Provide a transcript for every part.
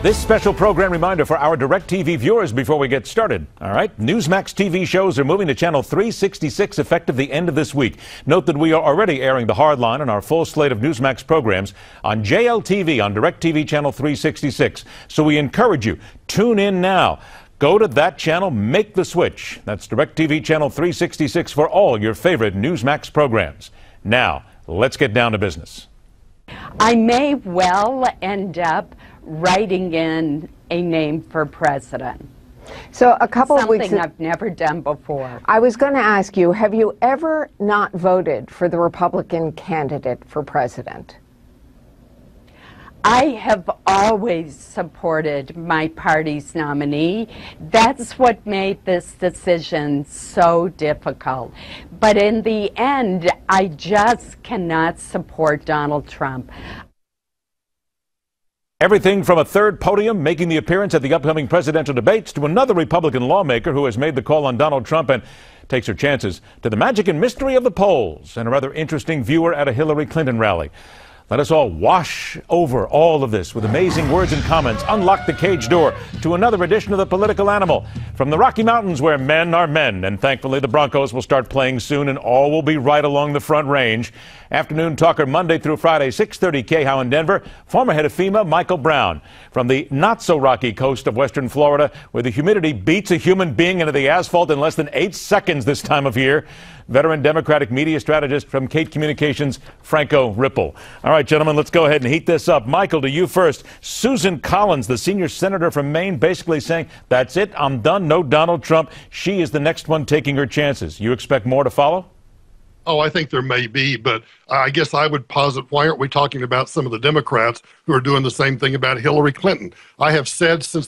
This special program reminder for our DirecTV viewers before we get started. All right, Newsmax TV shows are moving to channel 366 effective the end of this week. Note that we are already airing The Hardline and our full slate of Newsmax programs on JLTV on DirecTV channel 366. So we encourage you, tune in now. Go to that channel, make the switch. That's DirecTV channel 366 for all your favorite Newsmax programs. Now, let's get down to business. I may well end up writing in a name for president. So a couple of weeks. Something I've never done before. I was going to ask you, have you ever not voted for the Republican candidate for president? I have always supported my party's nominee. That's what made this decision so difficult. But in the end, I just cannot support Donald Trump. Everything from a third podium making the appearance at the upcoming presidential debates to another Republican lawmaker who has made the call on Donald Trump and takes her chances, to the magic and mystery of the polls and a rather interesting viewer at a Hillary Clinton rally. Let us all wash over all of this with amazing words and comments. Unlock the cage door to another edition of The Political Animal. From the Rocky Mountains, where men are men, and thankfully the Broncos will start playing soon and all will be right along the Front Range. Afternoon talker Monday through Friday, 6:30 KHOW in Denver. Former head of FEMA, Michael Brown. From the not-so-rocky coast of western Florida, where the humidity beats a human being into the asphalt in less than 8 seconds this time of year. Veteran Democratic media strategist from Cate Communications, Franco Ripple. All right, gentlemen, let's go ahead and heat this up. Michael, to you first. Susan Collins, the senior senator from Maine, basically saying, that's it, I'm done, no Donald Trump. She is the next one taking her chances. You expect more to follow? Oh, I think there may be, but I guess I would posit, why aren't we talking about some of the Democrats who are doing the same thing about Hillary Clinton? I have said since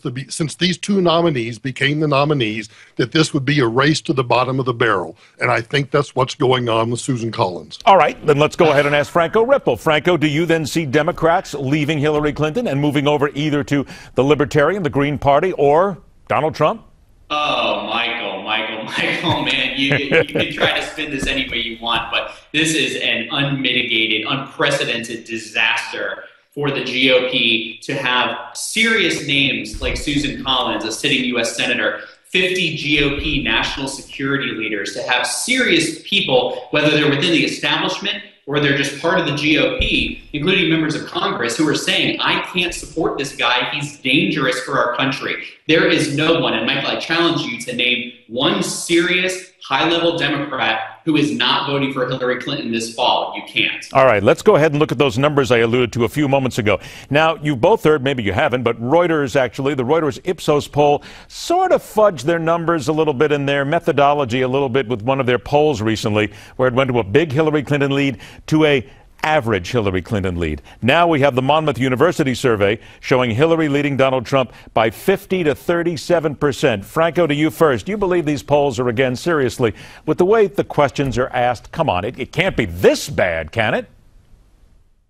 these two nominees became the nominees that this would be a race to the bottom of the barrel, and I think that's what's going on with Susan Collins. All right, then let's go ahead and ask Franco Ripple. Franco, do you then see Democrats leaving Hillary Clinton and moving over either to the Libertarian, the Green Party, or Donald Trump? Oh, Michael, man, you can try to spin this any way you want, but this is an unmitigated, unprecedented disaster for the GOP to have serious names like Susan Collins, a sitting U.S. Senator, 50 GOP national security leaders, to have serious people, whether they're within the establishment or they're just part of the GOP, including members of Congress, who are saying, I can't support this guy. He's dangerous for our country. There is no one, and Michael, I challenge you to name one serious, high-level Democrat who is not voting for Hillary Clinton this fall. You can't. All right, let's go ahead and look at those numbers I alluded to a few moments ago. Now, you both heard, maybe you haven't, but Reuters, actually, the Reuters Ipsos poll sort of fudged their numbers a little bit in their methodology a little bit with one of their polls recently, where it went to a big Hillary Clinton lead to a average Hillary Clinton lead. Now we have the Monmouth University survey showing Hillary leading Donald Trump by 50 to 37%. Franco, to you first. Do you believe these polls are, again, seriously, with the way the questions are asked? Come on, it can't be this bad, can it?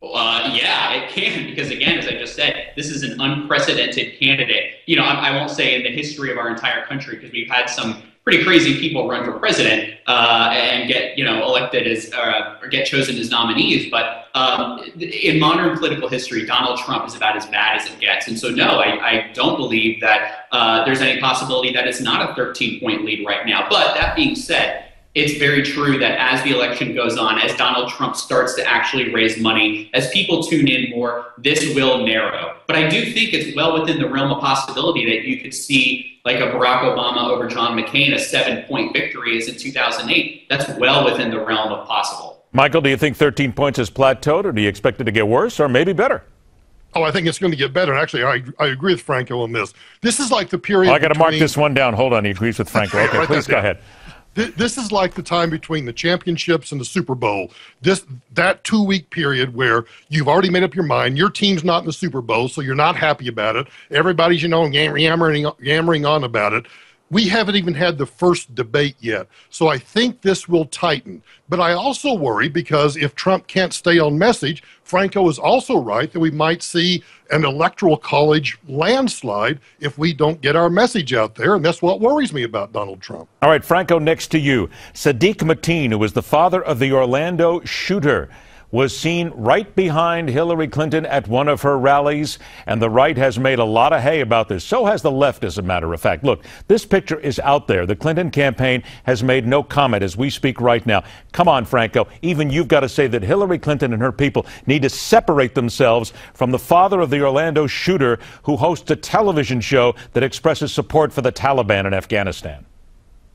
Yeah, it can, because again, as I just said, this is an unprecedented candidate. You know, I won't say in the history of our entire country, because we've had some pretty crazy people run for president and get, elected as or get chosen as nominees. But in modern political history, Donald Trump is about as bad as it gets. And so, no, I don't believe that there's any possibility that it's not a 13-point lead right now. But that being said, it's very true that as the election goes on, as Donald Trump starts to actually raise money, as people tune in more, this will narrow. But I do think it's well within the realm of possibility that you could see, like a Barack Obama over John McCain, a 7-point victory as in 2008. That's well within the realm of possible. Michael, do you think 13 points has plateaued, or do you expect it to get worse, or maybe better? Oh, I think it's going to get better. And actually, I agree with Franco on this. This is like the period. I got to mark this one down. Hold on. He agrees with Franco. Okay, right, please go ahead. This is like the time between the championships and the Super Bowl. That 2-week period where you've already made up your mind. Your team's not in the Super Bowl, so you're not happy about it. Everybody's, yammering on about it. We haven't even had the first debate yet. So I think this will tighten. But I also worry because if Trump can't stay on message, Franco is also right that we might see an electoral college landslide if we don't get our message out there. And that's what worries me about Donald Trump. All right, Franco, next to you. Sadiq Mateen, who was the father of the Orlando shooter. was seen right behind Hillary Clinton at one of her rallies, and the right has made a lot of hay about this. So has the left, as a matter of fact. Look, this picture is out there. The Clinton campaign has made no comment as we speak right now. Come on, Franco. Even you've got to say that Hillary Clinton and her people need to separate themselves from the father of the Orlando shooter who hosts a television show that expresses support for the Taliban in Afghanistan.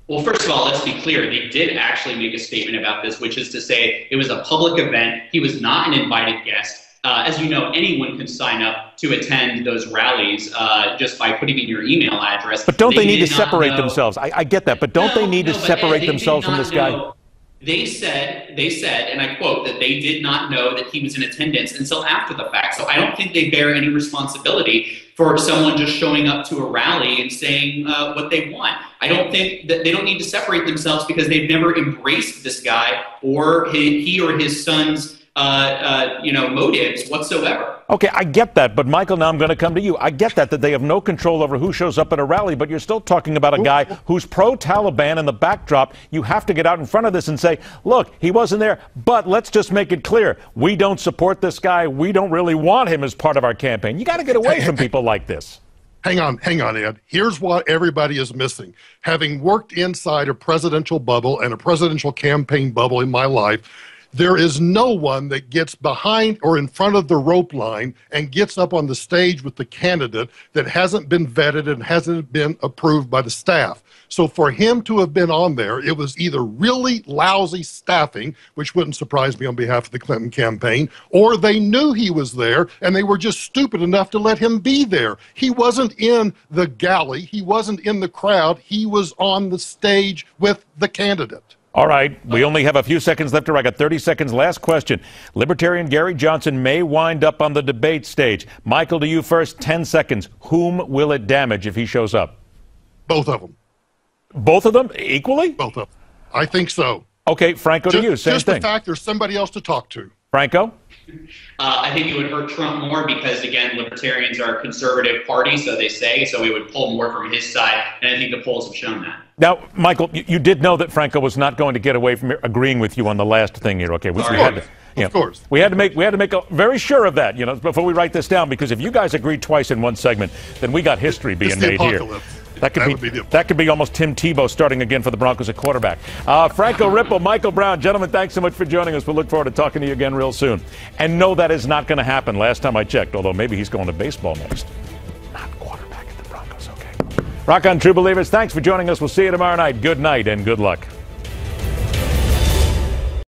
Well, first of all, let's be clear. They did actually make a statement about this, which is to say it was a public event. He was not an invited guest. As you know, anyone can sign up to attend those rallies just by putting in your email address. But don't they need to separate themselves? I get that, but don't they need to separate themselves from this guy? They said, and I quote, that they did not know that he was in attendance until after the fact. So I don't think they bear any responsibility for someone just showing up to a rally and saying what they want. I don't think that they don't need to separate themselves because they've never embraced this guy or he or his son's motives whatsoever. Okay, I get that, but Michael, now I'm going to come to you. I get that they have no control over who shows up at a rally, but you're still talking about a guy who's pro-Taliban in the backdrop. You have to get out in front of this and say, look, he wasn't there, but let's just make it clear. We don't support this guy. We don't really want him as part of our campaign. You got to get away from people like this. Hang on, Ed. Here's what everybody is missing. Having worked inside a presidential bubble and a presidential campaign bubble in my life, there is no one that gets behind or in front of the rope line and gets up on the stage with the candidate that hasn't been vetted and hasn't been approved by the staff. So for him to have been on there, it was either really lousy staffing, which wouldn't surprise me on behalf of the Clinton campaign, or they knew he was there and they were just stupid enough to let him be there. He wasn't in the galley. He wasn't in the crowd. He was on the stage with the candidate. All right, we only have a few seconds left. I got 30 seconds. Last question. Libertarian Gary Johnson may wind up on the debate stage. Michael, to you first, 10 seconds. Whom will it damage if he shows up? Both of them. Both of them equally? Both of them. I think so. Okay, Franco, to you, same just thing. Just the fact there's somebody else to talk to. Franco? I think it would hurt Trump more because, again, libertarians are a conservative party, so they say, so it would pull more from his side, and I think the polls have shown that. Now, Michael, you did know that Franco was not going to get away from agreeing with you on the last thing here, okay? Of course. We had to make very sure of that, before we write this down, because if you guys agreed twice in one segment, then we got history being made here. That could be almost Tim Tebow starting again for the Broncos at quarterback. Franco Ripple, Michael Brown, gentlemen, thanks so much for joining us. We'll look forward to talking to you again real soon. And no, that is not going to happen. Last time I checked, although maybe he's going to baseball next. Not quarterback at the Broncos, okay. Rock on, true believers. Thanks for joining us. We'll see you tomorrow night. Good night and good luck.